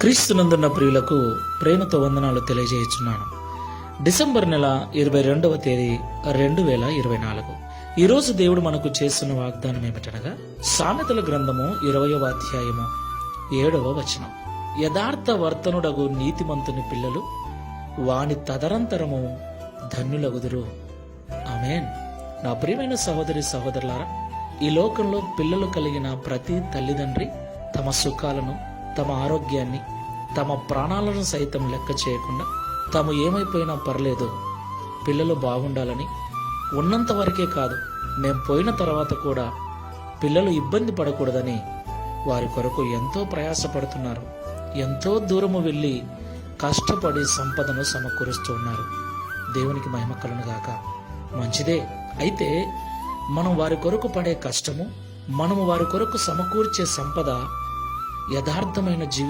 క్రీస్తునందున్న ప్రియులకు ప్రేమతో వందనాలు తెలియజేయుచున్నాను. డిసెంబర్ నెల 22వ తేదీ 2024. ఈరోజు దేవుడు మనకు చేస్తున్న వాగ్దానం ఏమిటనగా, సామెతల గ్రంథము 20వ అధ్యాయము 7వ వచనం. యథార్థ వర్తనుడగు నీతిమంతుని పిల్లలు వాని తదనంతరము ధన్యులగుదురు. ఆమేన్. నా ప్రియమైన సహోదరి సహోదరులారా, ఈ లోకంలో పిల్లలు కలిగిన ప్రతి తల్లిదండ్రి తమ సుఖాలను, తమ ఆరోగ్యాన్ని, తమ ప్రాణాలను సైతం లెక్క చేయకుండా తాము ఏమైపోయినా పర్లేదు, పిల్లలు బాగుండాలని, ఉన్నంత వరకే కాదు మేము పోయిన తర్వాత కూడా పిల్లలు ఇబ్బంది పడకూడదని వారి కొరకు ఎంతో ప్రయాసపడుతున్నారు. ఎంతో దూరము వెళ్ళి కష్టపడి సంపదను సమకూరుస్తూ ఉన్నారు. దేవునికి మహిమ కలుగును గాక. మంచిదే. అయితే మనం వారి కొరకు పడే కష్టము, మనము వారి కొరకు సమకూర్చే సంపద యథార్థమైన జీవితం